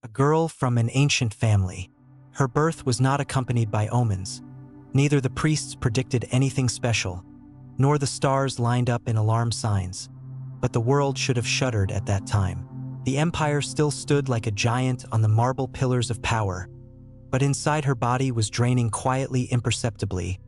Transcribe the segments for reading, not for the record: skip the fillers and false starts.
a girl from an ancient family. Her birth was not accompanied by omens. Neither the priests predicted anything special, nor the stars lined up in alarm signs. But the world should have shuddered at that time. The empire still stood like a giant on the marble pillars of power, but inside her body was draining quietly, imperceptibly,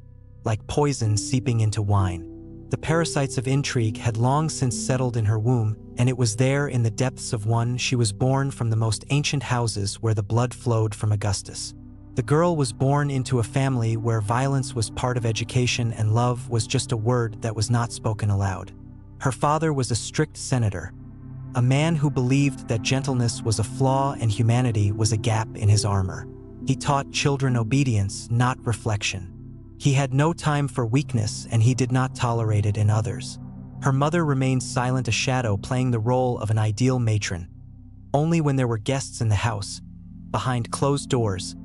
like poison seeping into wine. The parasites of intrigue had long since settled in her womb, and it was there in the depths of one she was born from the most ancient houses where the blood flowed from Augustus. The girl was born into a family where violence was part of education and love was just a word that was not spoken aloud. Her father was a strict senator, a man who believed that gentleness was a flaw and humanity was a gap in his armor. He taught children obedience, not reflection. He had no time for weakness, and he did not tolerate it in others. Her mother remained silent, a shadow playing the role of an ideal matron. Only when there were guests in the house, behind closed doors,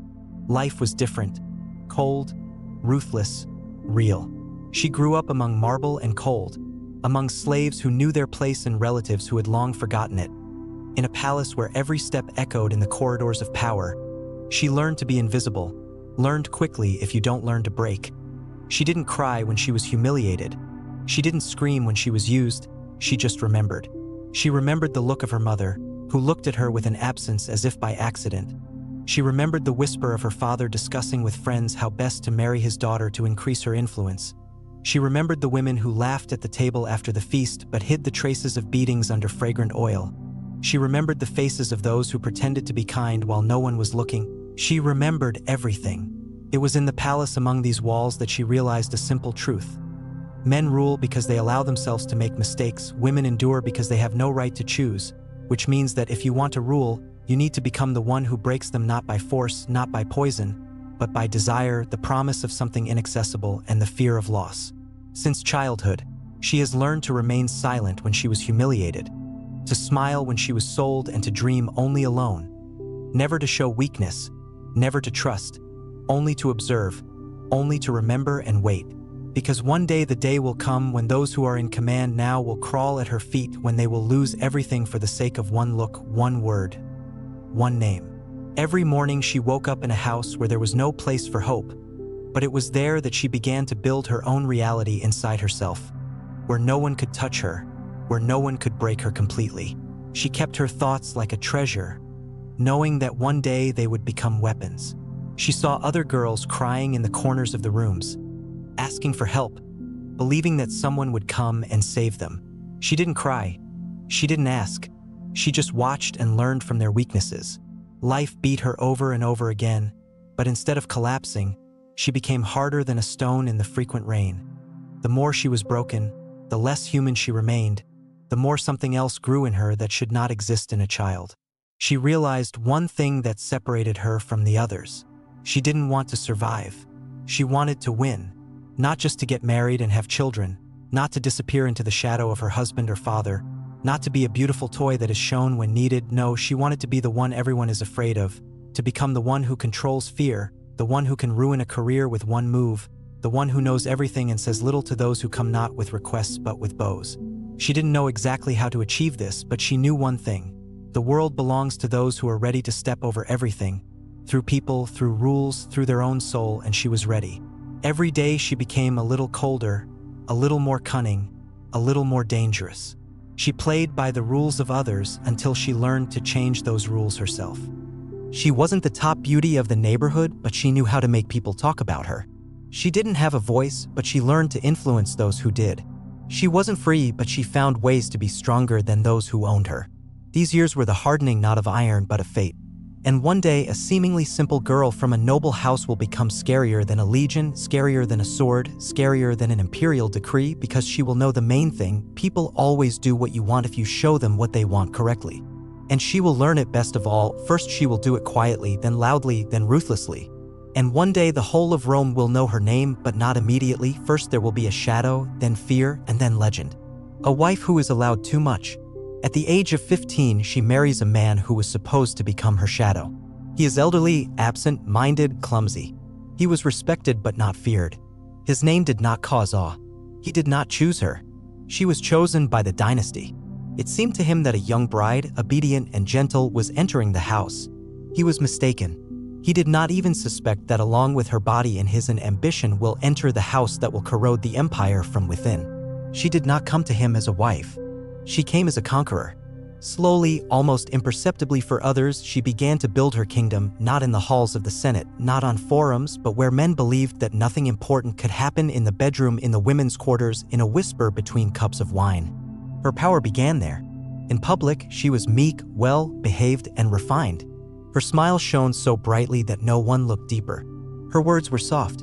life was different, cold, ruthless, real. She grew up among marble and cold, among slaves who knew their place and relatives who had long forgotten it. In a palace where every step echoed in the corridors of power, she learned to be invisible, learned quickly if you don't learn to break. She didn't cry when she was humiliated. She didn't scream when she was used. She just remembered. She remembered the look of her mother, who looked at her with an absence as if by accident. She remembered the whisper of her father discussing with friends how best to marry his daughter to increase her influence. She remembered the women who laughed at the table after the feast but hid the traces of beatings under fragrant oil. She remembered the faces of those who pretended to be kind while no one was looking. She remembered everything. It was in the palace among these walls that she realized a simple truth. Men rule because they allow themselves to make mistakes. Women endure because they have no right to choose, which means that if you want to rule, you need to become the one who breaks them, not by force, not by poison, but by desire, the promise of something inaccessible, and the fear of loss. Since childhood, she has learned to remain silent when she was humiliated, to smile when she was sold, and to dream only alone. Never to show weakness, never to trust, only to observe, only to remember and wait. Because one day the day will come when those who are in command now will crawl at her feet, when they will lose everything for the sake of one look, one word, one name. Every morning she woke up in a house where there was no place for hope, but it was there that she began to build her own reality inside herself, where no one could touch her, where no one could break her completely. She kept her thoughts like a treasure, knowing that one day they would become weapons. She saw other girls crying in the corners of the rooms, asking for help, believing that someone would come and save them. She didn't cry. She didn't ask. She just watched and learned from their weaknesses. Life beat her over and over again, but instead of collapsing, she became harder than a stone in the frequent rain. The more she was broken, the less human she remained, the more something else grew in her that should not exist in a child. She realized one thing that separated her from the others. She didn't want to survive. She wanted to win, not just to get married and have children, not to disappear into the shadow of her husband or father, not to be a beautiful toy that is shown when needed. No, she wanted to be the one everyone is afraid of, to become the one who controls fear, the one who can ruin a career with one move, the one who knows everything and says little to those who come not with requests but with bows. She didn't know exactly how to achieve this, but she knew one thing. The world belongs to those who are ready to step over everything, through people, through rules, through their own soul, and she was ready. Every day she became a little colder, a little more cunning, a little more dangerous. She played by the rules of others until she learned to change those rules herself. She wasn't the top beauty of the neighborhood, but she knew how to make people talk about her. She didn't have a voice, but she learned to influence those who did. She wasn't free, but she found ways to be stronger than those who owned her. These years were the hardening not of iron but of fate. And one day, a seemingly simple girl from a noble house will become scarier than a legion, scarier than a sword, scarier than an imperial decree, because she will know the main thing: people always do what you want if you show them what they want correctly. And she will learn it best of all. First she will do it quietly, then loudly, then ruthlessly. And one day the whole of Rome will know her name, but not immediately. First there will be a shadow, then fear, and then legend. A wife who is allowed too much. At the age of 15, she marries a man who was supposed to become her shadow. He is elderly, absent-minded, clumsy. He was respected but not feared. His name did not cause awe. He did not choose her. She was chosen by the dynasty. It seemed to him that a young bride, obedient and gentle, was entering the house, He was mistaken. He did not even suspect that along with her body and his ambition will enter the house that will corrode the empire from within. She did not come to him as a wife. She came as a conqueror. Slowly, almost imperceptibly for others, she began to build her kingdom, not in the halls of the Senate, not on forums, but where men believed that nothing important could happen, in the bedroom, in the women's quarters, in a whisper between cups of wine. Her power began there. In public, she was meek, well-behaved, and refined. Her smile shone so brightly that no one looked deeper. Her words were soft.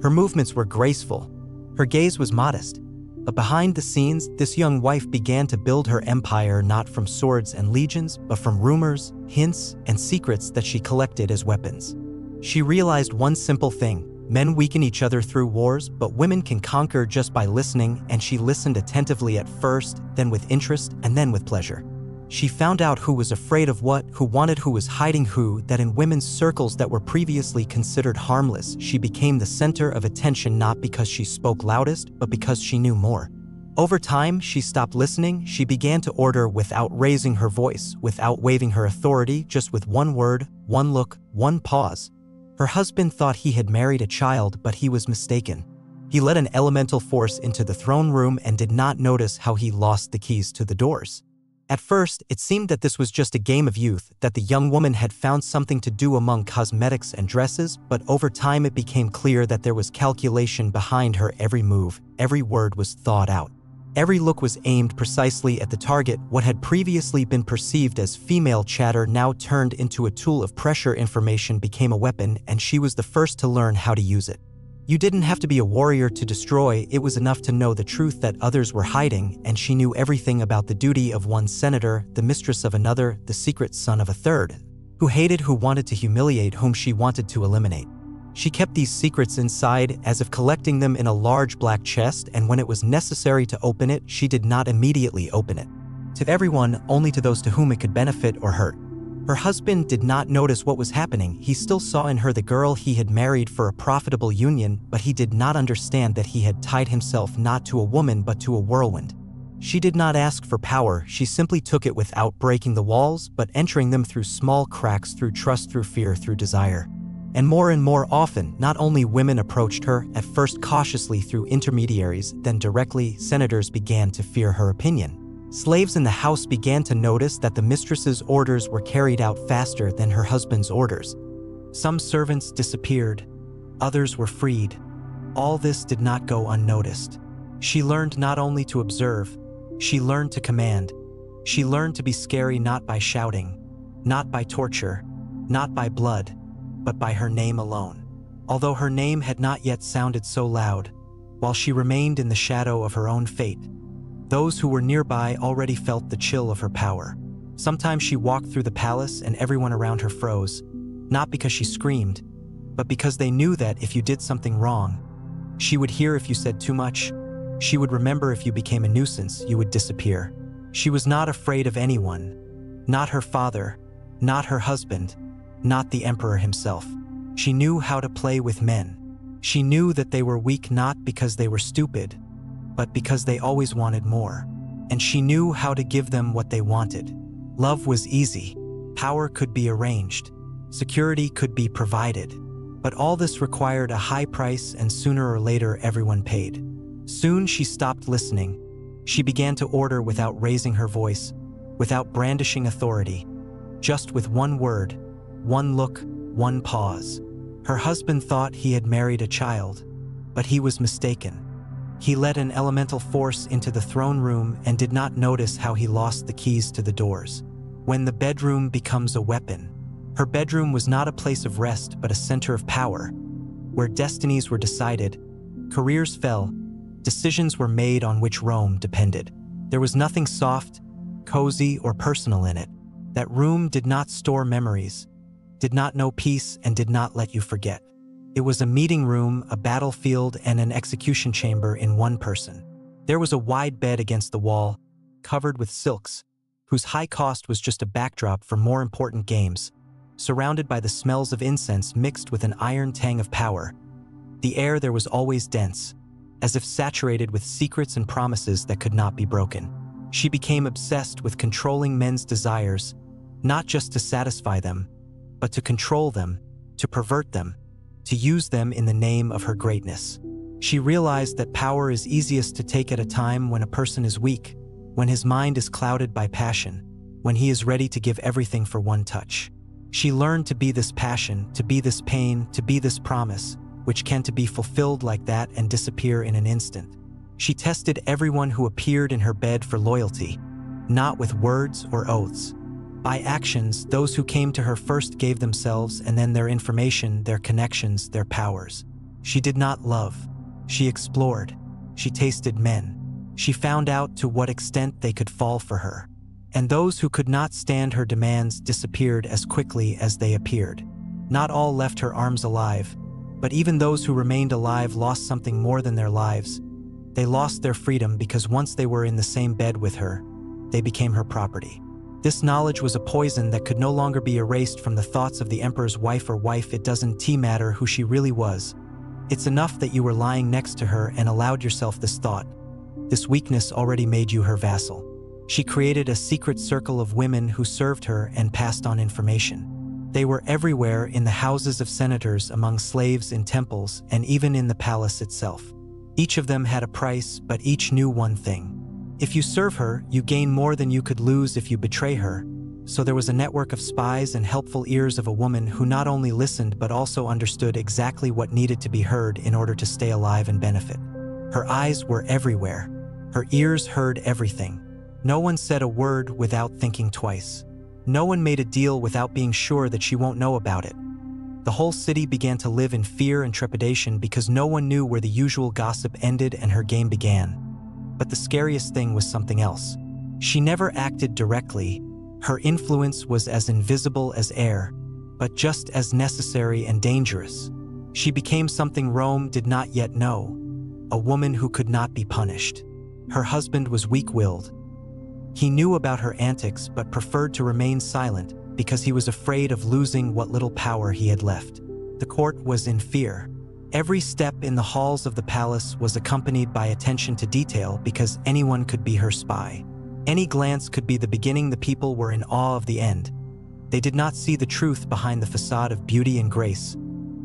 Her movements were graceful. Her gaze was modest. But behind the scenes, this young wife began to build her empire not from swords and legions, but from rumors, hints, and secrets that she collected as weapons. She realized one simple thing: men weaken each other through wars, but women can conquer just by listening, and she listened attentively at first, then with interest, and then with pleasure. She found out who was afraid of what, who wanted, who was hiding who, that in women's circles that were previously considered harmless, she became the center of attention not because she spoke loudest, but because she knew more. Over time, she stopped listening. She began to order without raising her voice, without waving her authority, just with one word, one look, one pause. Her husband thought he had married a child, but he was mistaken. He let an elemental force into the throne room and did not notice how he lost the keys to the doors. At first, it seemed that this was just a game of youth, that the young woman had found something to do among cosmetics and dresses, but over time it became clear that there was calculation behind her every move. Every word was thought out. Every look was aimed precisely at the target. What had previously been perceived as female chatter now turned into a tool of pressure. Information became a weapon, and she was the first to learn how to use it. You didn't have to be a warrior to destroy. It was enough to know the truth that others were hiding, and she knew everything about the duty of one senator, the mistress of another, the secret son of a third, who hated, who wanted to humiliate, whom she wanted to eliminate. She kept these secrets inside, as if collecting them in a large black chest, and when it was necessary to open it, she did not immediately open it. To everyone, only to those to whom it could benefit or hurt. Her husband did not notice what was happening. He still saw in her the girl he had married for a profitable union, but he did not understand that he had tied himself not to a woman but to a whirlwind. She did not ask for power. She simply took it without breaking the walls, but entering them through small cracks, through trust, through fear, through desire. And more often, not only women approached her, at first cautiously through intermediaries, then directly. Senators began to fear her opinion. Slaves in the house began to notice that the mistress's orders were carried out faster than her husband's orders. Some servants disappeared. Others were freed. All this did not go unnoticed. She learned not only to observe, she learned to command. She learned to be scary not by shouting, not by torture, not by blood, but by her name alone. Although her name had not yet sounded so loud, while she remained in the shadow of her own fate, those who were nearby already felt the chill of her power. Sometimes she walked through the palace and everyone around her froze, not because she screamed, but because they knew that if you did something wrong, she would hear if you said too much. She would remember if you became a nuisance, you would disappear. She was not afraid of anyone, not her father, not her husband, not the emperor himself. She knew how to play with men. She knew that they were weak not because they were stupid, but because they always wanted more. And she knew how to give them what they wanted. Love was easy. Power could be arranged. Security could be provided. But all this required a high price, and sooner or later everyone paid. Soon she stopped listening. She began to order without raising her voice, without brandishing authority, just with one word, one look, one pause. Her husband thought he had married a child, but he was mistaken. He let an elemental force into the throne room and did not notice how he lost the keys to the doors. When the bedroom becomes a weapon, her bedroom was not a place of rest but a center of power, where destinies were decided, careers fell, decisions were made on which Rome depended. There was nothing soft, cozy, or personal in it. That room did not store memories, did not know peace, and did not let you forget. It was a meeting room, a battlefield, and an execution chamber in one person. There was a wide bed against the wall, covered with silks, whose high cost was just a backdrop for more important games, surrounded by the smells of incense mixed with an iron tang of power. The air there was always dense, as if saturated with secrets and promises that could not be broken. She became obsessed with controlling men's desires, not just to satisfy them, but to control them, to pervert them, to use them in the name of her greatness. She realized that power is easiest to take at a time when a person is weak, when his mind is clouded by passion, when he is ready to give everything for one touch. She learned to be this passion, to be this pain, to be this promise, which can to be fulfilled like that and disappear in an instant. She tested everyone who appeared in her bed for loyalty, not with words or oaths. By actions, those who came to her first gave themselves and then their information, their connections, their powers. She did not love. She explored. She tasted men. She found out to what extent they could fall for her. And those who could not stand her demands disappeared as quickly as they appeared. Not all left her arms alive, but even those who remained alive lost something more than their lives. They lost their freedom because once they were in the same bed with her, they became her property. This knowledge was a poison that could no longer be erased from the thoughts of the emperor's wife or wife. It doesn't matter who she really was. It's enough that you were lying next to her and allowed yourself this thought. This weakness already made you her vassal. She created a secret circle of women who served her and passed on information. They were everywhere, in the houses of senators, among slaves, in temples, and even in the palace itself. Each of them had a price, but each knew one thing. If you serve her, you gain more than you could lose if you betray her. So there was a network of spies and helpful ears of a woman who not only listened but also understood exactly what needed to be heard in order to stay alive and benefit. Her eyes were everywhere. Her ears heard everything. No one said a word without thinking twice. No one made a deal without being sure that she won't know about it. The whole city began to live in fear and trepidation because no one knew where the usual gossip ended and her game began. But the scariest thing was something else. She never acted directly. Her influence was as invisible as air, but just as necessary and dangerous. She became something Rome did not yet know, a woman who could not be punished. Her husband was weak-willed. He knew about her antics but preferred to remain silent because he was afraid of losing what little power he had left. The court was in fear. Every step in the halls of the palace was accompanied by attention to detail because anyone could be her spy. Any glance could be the beginning. The people were in awe of the end. They did not see the truth behind the facade of beauty and grace.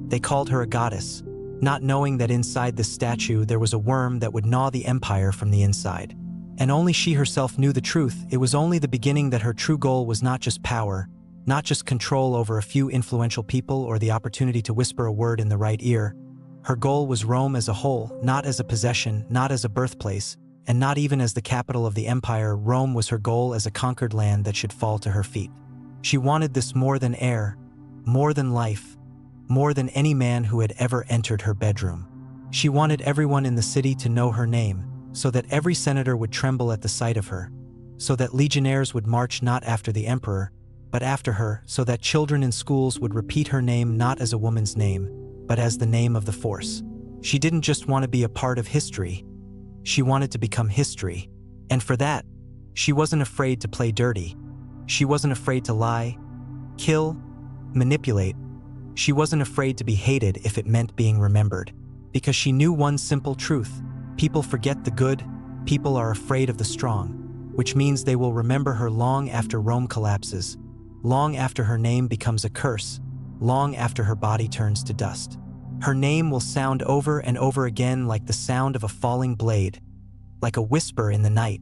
They called her a goddess, not knowing that inside this statue there was a worm that would gnaw the empire from the inside. And only she herself knew the truth. It was only the beginning, that her true goal was not just power, not just control over a few influential people or the opportunity to whisper a word in the right ear. Her goal was Rome as a whole, not as a possession, not as a birthplace, and not even as the capital of the empire. Rome was her goal as a conquered land that should fall to her feet. She wanted this more than air, more than life, more than any man who had ever entered her bedroom. She wanted everyone in the city to know her name, so that every senator would tremble at the sight of her, so that legionnaires would march not after the emperor, but after her, so that children in schools would repeat her name not as a woman's name, but as the name of the force. She didn't just want to be a part of history. She wanted to become history. And for that, she wasn't afraid to play dirty. She wasn't afraid to lie, kill, manipulate. She wasn't afraid to be hated if it meant being remembered. Because she knew one simple truth: people forget the good, people are afraid of the strong, which means they will remember her long after Rome collapses, long after her name becomes a curse, long after her body turns to dust. Her name will sound over and over again like the sound of a falling blade, like a whisper in the night,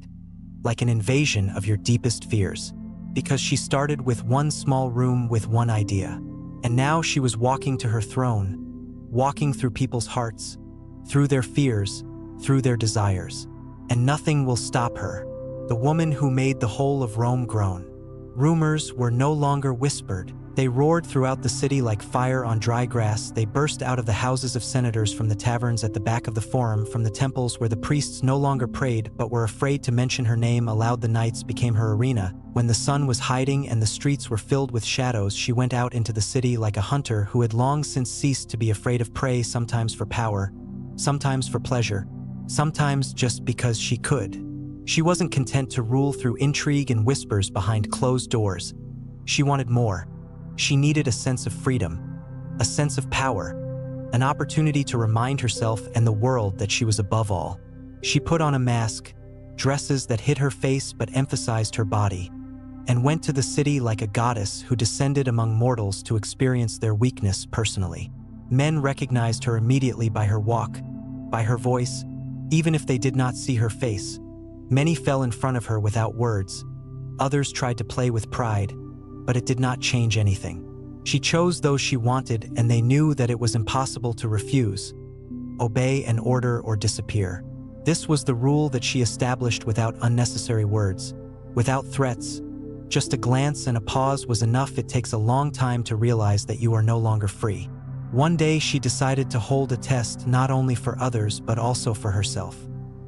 like an invasion of your deepest fears. Because she started with one small room with one idea, and now she was walking to her throne, walking through people's hearts, through their fears, through their desires. And nothing will stop her. The woman who made the whole of Rome groan. Rumors were no longer whispered. They roared throughout the city like fire on dry grass. They burst out of the houses of senators, from the taverns at the back of the forum, from the temples where the priests no longer prayed but were afraid to mention her name aloud. The nights became her arena. When the sun was hiding and the streets were filled with shadows, she went out into the city like a hunter who had long since ceased to be afraid of prey, sometimes for power, sometimes for pleasure, sometimes just because she could. She wasn't content to rule through intrigue and whispers behind closed doors. She wanted more. She needed a sense of freedom, a sense of power, an opportunity to remind herself and the world that she was above all. She put on a mask, dresses that hid her face but emphasized her body, and went to the city like a goddess who descended among mortals to experience their weakness personally. Men recognized her immediately by her walk, by her voice, even if they did not see her face. Many fell in front of her without words. Others tried to play with pride, but it did not change anything. She chose those she wanted, and they knew that it was impossible to refuse, obey an order, or disappear. This was the rule that she established without unnecessary words, without threats. Just a glance and a pause was enough. It takes a long time to realize that you are no longer free. One day she decided to hold a test not only for others but also for herself.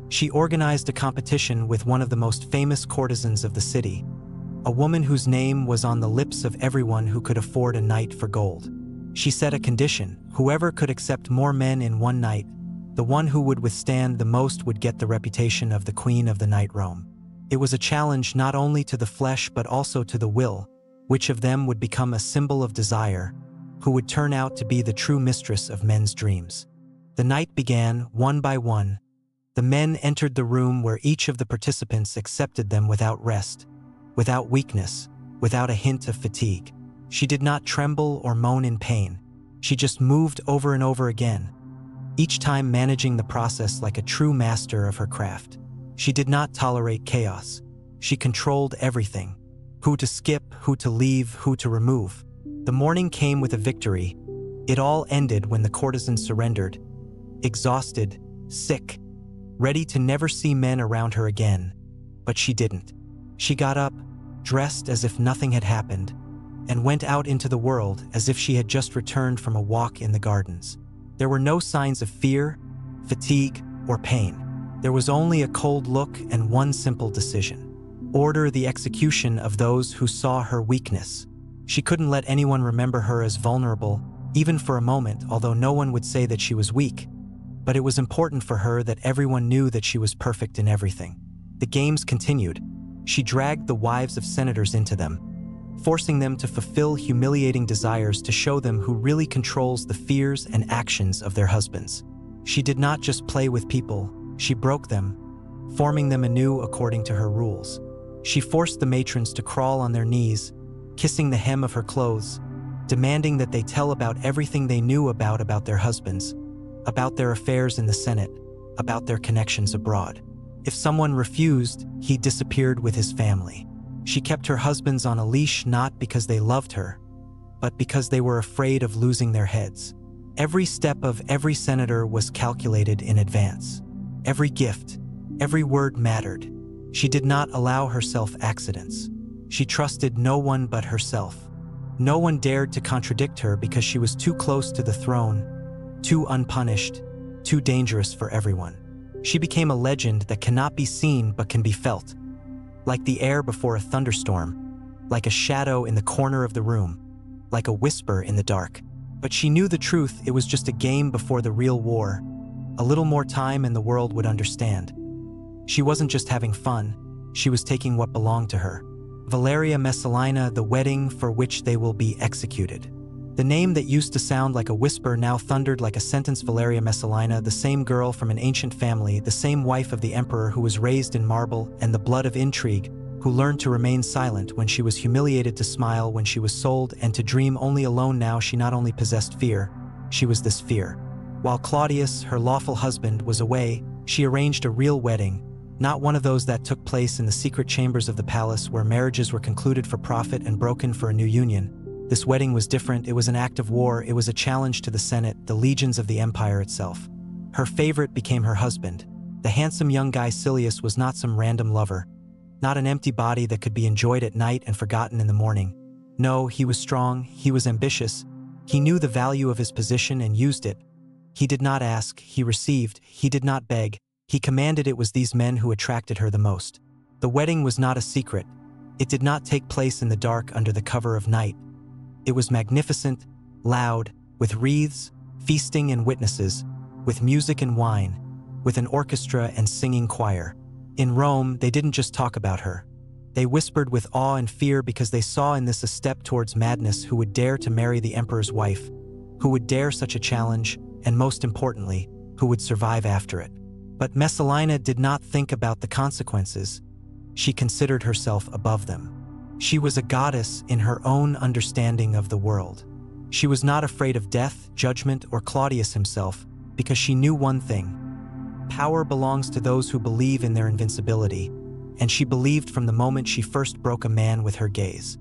She organized a competition with one of the most famous courtesans of the city, a woman whose name was on the lips of everyone who could afford a night for gold. She set a condition: whoever could accept more men in one night, the one who would withstand the most, would get the reputation of the Queen of the Night Realm. It was a challenge not only to the flesh but also to the will. Which of them would become a symbol of desire, who would turn out to be the true mistress of men's dreams? The night began. One by one, the men entered the room where each of the participants accepted them without rest, without weakness, without a hint of fatigue. She did not tremble or moan in pain. She just moved over and over again, each time managing the process like a true master of her craft. She did not tolerate chaos. She controlled everything: who to skip, who to leave, who to remove. The morning came with a victory. It all ended when the courtesan surrendered, exhausted, sick, ready to never see men around her again. But she didn't. She got up, dressed as if nothing had happened, and went out into the world as if she had just returned from a walk in the gardens. There were no signs of fear, fatigue, or pain. There was only a cold look and one simple decision: order the execution of those who saw her weakness. She couldn't let anyone remember her as vulnerable, even for a moment, although no one would say that she was weak. But it was important for her that everyone knew that she was perfect in everything. The games continued. She dragged the wives of senators into them, forcing them to fulfill humiliating desires to show them who really controls the fears and actions of their husbands. She did not just play with people, she broke them, forming them anew according to her rules. She forced the matrons to crawl on their knees, kissing the hem of her clothes, demanding that they tell about everything they knew about their husbands, about their affairs in the Senate, about their connections abroad. If someone refused, he disappeared with his family. She kept her husbands on a leash not because they loved her, but because they were afraid of losing their heads. Every step of every senator was calculated in advance. Every gift, every word mattered. She did not allow herself accidents. She trusted no one but herself. No one dared to contradict her because she was too close to the throne, too unpunished, too dangerous for everyone. She became a legend that cannot be seen but can be felt, like the air before a thunderstorm, like a shadow in the corner of the room, like a whisper in the dark. But she knew the truth. It was just a game before the real war. A little more time and the world would understand. She wasn't just having fun, she was taking what belonged to her. Valeria Messalina, the wedding for which they will be executed. The name that used to sound like a whisper now thundered like a sentence. Valeria Messalina, the same girl from an ancient family, the same wife of the emperor who was raised in marble and the blood of intrigue, who learned to remain silent when she was humiliated, to smile when she was sold, and to dream only alone. Now she not only possessed fear, she was this fear. While Claudius, her lawful husband, was away, she arranged a real wedding, not one of those that took place in the secret chambers of the palace where marriages were concluded for profit and broken for a new union. This wedding was different. It was an act of war. It was a challenge to the Senate, the legions of the empire itself. Her favorite became her husband. The handsome young guy Silius was not some random lover, not an empty body that could be enjoyed at night and forgotten in the morning. No, he was strong, he was ambitious, he knew the value of his position and used it. He did not ask, he received, he did not beg, he commanded. It was these men who attracted her the most. The wedding was not a secret. It did not take place in the dark under the cover of night. It was magnificent, loud, with wreaths, feasting and witnesses, with music and wine, with an orchestra and singing choir. In Rome, they didn't just talk about her. They whispered with awe and fear because they saw in this a step towards madness. Who would dare to marry the emperor's wife? Who would dare such a challenge? And most importantly, who would survive after it? But Messalina did not think about the consequences. She considered herself above them. She was a goddess in her own understanding of the world. She was not afraid of death, judgment, or Claudius himself, because she knew one thing: power belongs to those who believe in their invincibility, and she believed from the moment she first broke a man with her gaze.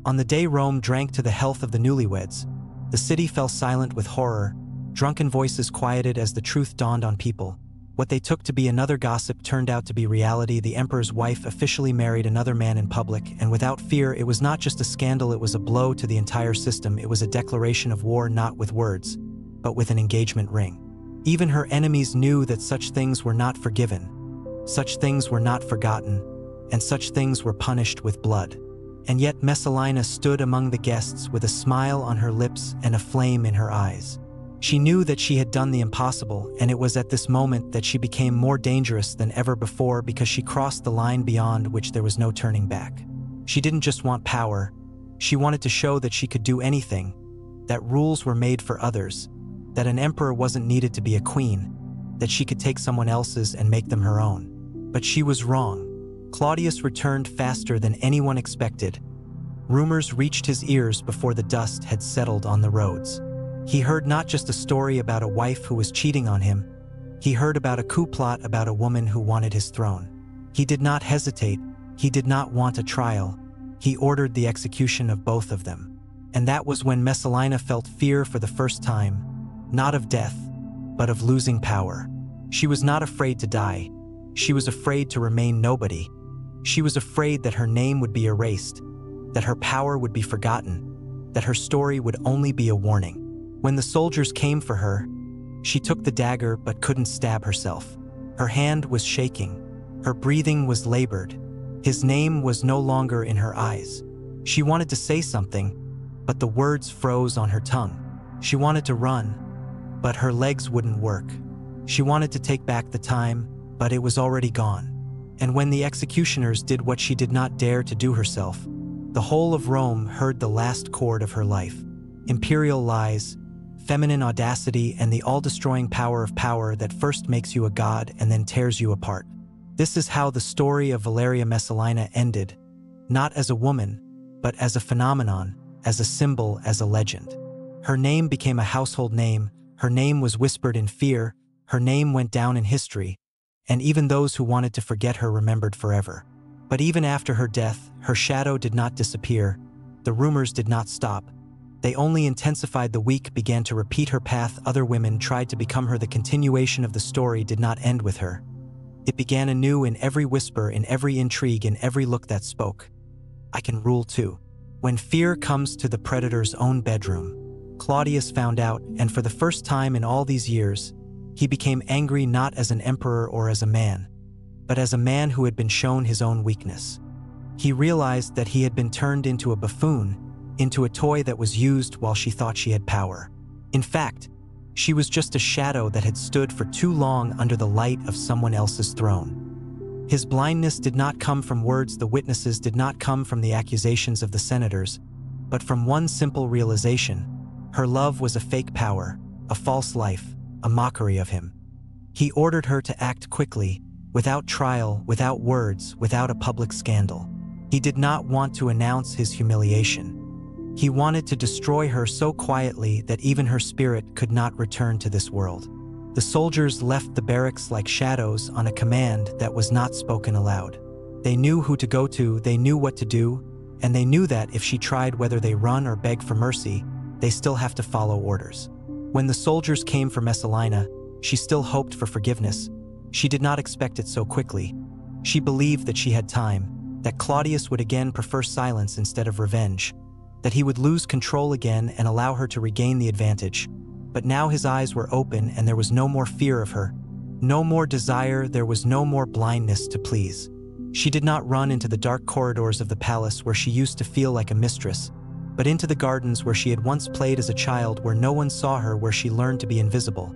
On the day Rome drank to the health of the newlyweds, the city fell silent with horror. Drunken voices quieted as the truth dawned on people. What they took to be another gossip turned out to be reality. The emperor's wife officially married another man in public, and without fear. It was not just a scandal, it was a blow to the entire system. It was a declaration of war, not with words, but with an engagement ring. Even her enemies knew that such things were not forgiven, such things were not forgotten, and such things were punished with blood. And yet Messalina stood among the guests with a smile on her lips and a flame in her eyes. She knew that she had done the impossible, and it was at this moment that she became more dangerous than ever before, because she crossed the line beyond which there was no turning back. She didn't just want power, she wanted to show that she could do anything, that rules were made for others, that an emperor wasn't needed to be a queen, that she could take someone else's and make them her own. But she was wrong. Claudius returned faster than anyone expected. Rumors reached his ears before the dust had settled on the roads. He heard not just a story about a wife who was cheating on him, he heard about a coup plot about a woman who wanted his throne. He did not hesitate, he did not want a trial, he ordered the execution of both of them. And that was when Messalina felt fear for the first time, not of death, but of losing power. She was not afraid to die, she was afraid to remain nobody. She was afraid that her name would be erased, that her power would be forgotten, that her story would only be a warning. When the soldiers came for her, she took the dagger but couldn't stab herself. Her hand was shaking. Her breathing was labored. His name was no longer in her eyes. She wanted to say something, but the words froze on her tongue. She wanted to run, but her legs wouldn't work. She wanted to take back the time, but it was already gone. And when the executioners did what she did not dare to do herself, the whole of Rome heard the last chord of her life. Imperial lies, feminine audacity, and the all-destroying power of power that first makes you a god and then tears you apart. This is how the story of Valeria Messalina ended, not as a woman, but as a phenomenon, as a symbol, as a legend. Her name became a household name, her name was whispered in fear, her name went down in history, and even those who wanted to forget her remembered forever. But even after her death, her shadow did not disappear, the rumors did not stop. They only intensified. The weak began to repeat her path. Other women tried to become her. The continuation of the story did not end with her. It began anew in every whisper, in every intrigue, in every look that spoke. I can rule too. When fear comes to the predator's own bedroom, Claudius found out, and for the first time in all these years, he became angry not as an emperor or as a man, but as a man who had been shown his own weakness. He realized that he had been turned into a buffoon, into a toy that was used while she thought she had power. In fact, she was just a shadow that had stood for too long under the light of someone else's throne. His blindness did not come from words, the witnesses did not come from the accusations of the senators, but from one simple realization: her love was a fake power, a false life, a mockery of him. He ordered her to act quickly, without trial, without words, without a public scandal. He did not want to announce his humiliation. He wanted to destroy her so quietly that even her spirit could not return to this world. The soldiers left the barracks like shadows on a command that was not spoken aloud. They knew who to go to, they knew what to do, and they knew that if she tried, whether they run or beg for mercy, they still have to follow orders. When the soldiers came for Messalina, she still hoped for forgiveness. She did not expect it so quickly. She believed that she had time, that Claudius would again prefer silence instead of revenge, that he would lose control again and allow her to regain the advantage. But now his eyes were open and there was no more fear of her, no more desire, there was no more blindness to please. She did not run into the dark corridors of the palace where she used to feel like a mistress, but into the gardens where she had once played as a child, where no one saw her, where she learned to be invisible.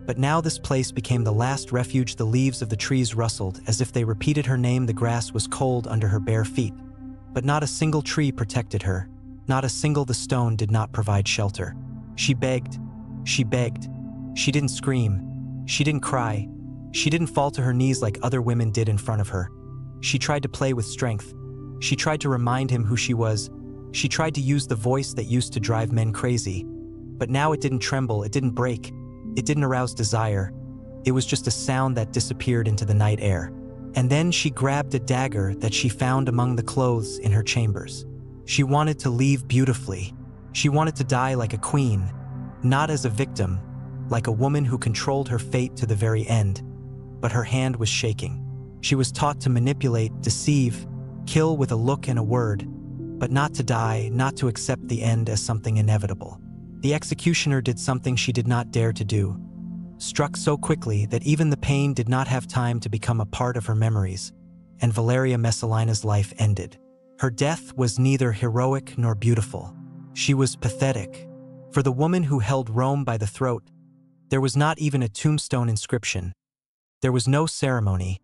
But now this place became the last refuge. The leaves of the trees rustled as if they repeated her name. The grass was cold under her bare feet, but not a single tree protected her. Not a single the stone did not provide shelter. She begged. She begged. She didn't scream. She didn't cry. She didn't fall to her knees like other women did in front of her. She tried to play with strength, She tried to remind him who she was. She tried to use the voice that used to drive men crazy. But now it didn't tremble, it didn't break, it didn't arouse desire. It was just a sound that disappeared into the night air. And then she grabbed a dagger that she found among the clothes in her chambers. She wanted to leave beautifully. She wanted to die like a queen, not as a victim, like a woman who controlled her fate to the very end. But her hand was shaking. She was taught to manipulate, deceive, kill with a look and a word, but not to die, not to accept the end as something inevitable. The executioner did something she did not dare to do. Struck so quickly that even the pain did not have time to become a part of her memories, and Valeria Messalina's life ended. Her death was neither heroic nor beautiful. She was pathetic. For the woman who held Rome by the throat, there was not even a tombstone inscription. There was no ceremony.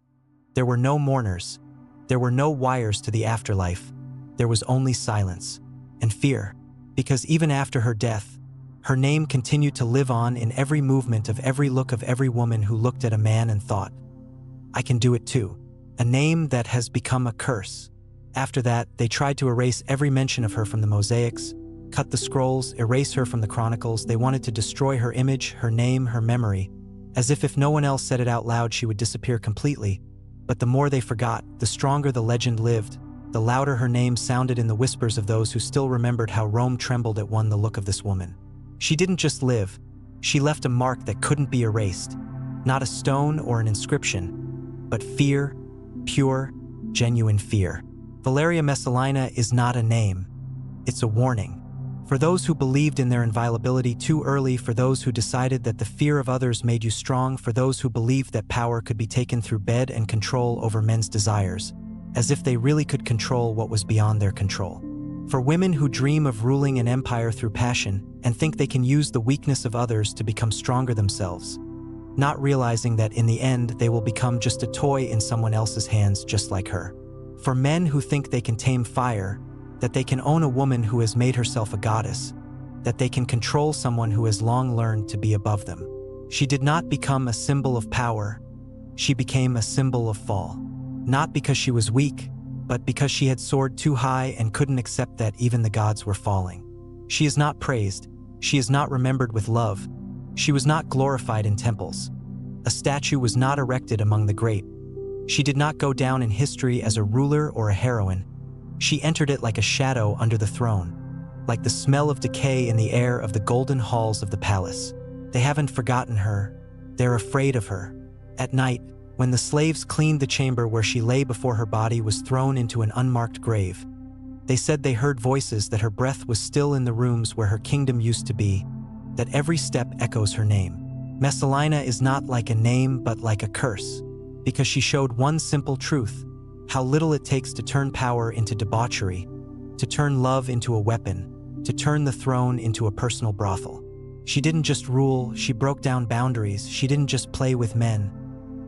There were no mourners. There were no wires to the afterlife. There was only silence and fear, because even after her death, her name continued to live on in every movement of every look of every woman who looked at a man and thought, I can do it too. A name that has become a curse. After that, they tried to erase every mention of her from the mosaics, cut the scrolls, erase her from the chronicles. They wanted to destroy her image, her name, her memory, as if no one else said it out loud, she would disappear completely. But the more they forgot, the stronger the legend lived, the louder her name sounded in the whispers of those who still remembered how Rome trembled at the look of this woman. She didn't just live, she left a mark that couldn't be erased. Not a stone or an inscription, but fear, pure, genuine fear. Valeria Messalina is not a name, it's a warning. For those who believed in their inviolability too early, for those who decided that the fear of others made you strong, for those who believed that power could be taken through bed and control over men's desires, as if they really could control what was beyond their control. For women who dream of ruling an empire through passion and think they can use the weakness of others to become stronger themselves, not realizing that in the end they will become just a toy in someone else's hands just like her. For men who think they can tame fire, that they can own a woman who has made herself a goddess, that they can control someone who has long learned to be above them. She did not become a symbol of power, she became a symbol of fall. Not because she was weak, but because she had soared too high and couldn't accept that even the gods were falling. She is not praised, she is not remembered with love, she was not glorified in temples. A statue was not erected among the great. She did not go down in history as a ruler or a heroine. She entered it like a shadow under the throne, like the smell of decay in the air of the golden halls of the palace. They haven't forgotten her, they're afraid of her. At night, when the slaves cleaned the chamber where she lay before her body was thrown into an unmarked grave, they said they heard voices, that her breath was still in the rooms where her kingdom used to be, that every step echoes her name. Messalina is not like a name but like a curse, because she showed one simple truth: how little it takes to turn power into debauchery, to turn love into a weapon, to turn the throne into a personal brothel. She didn't just rule, she broke down boundaries. She didn't just play with men,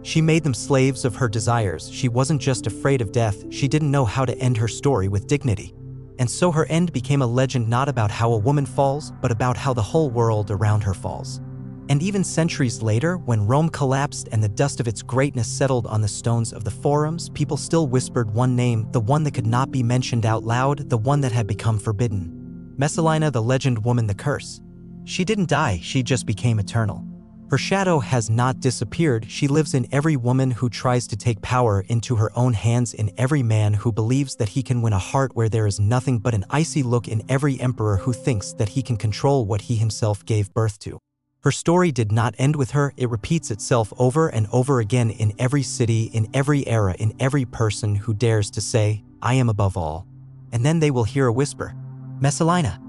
she made them slaves of her desires. She wasn't just afraid of death, she didn't know how to end her story with dignity. And so her end became a legend, not about how a woman falls, but about how the whole world around her falls. And even centuries later, when Rome collapsed and the dust of its greatness settled on the stones of the forums, people still whispered one name, the one that could not be mentioned out loud, the one that had become forbidden. Messalina, the legend woman, the curse. She didn't die, she just became eternal. Her shadow has not disappeared. She lives in every woman who tries to take power into her own hands, in every man who believes that he can win a heart where there is nothing but an icy look, in every emperor who thinks that he can control what he himself gave birth to. Her story did not end with her. It repeats itself over and over again in every city, in every era, in every person who dares to say, I am above all. And then they will hear a whisper, Messalina.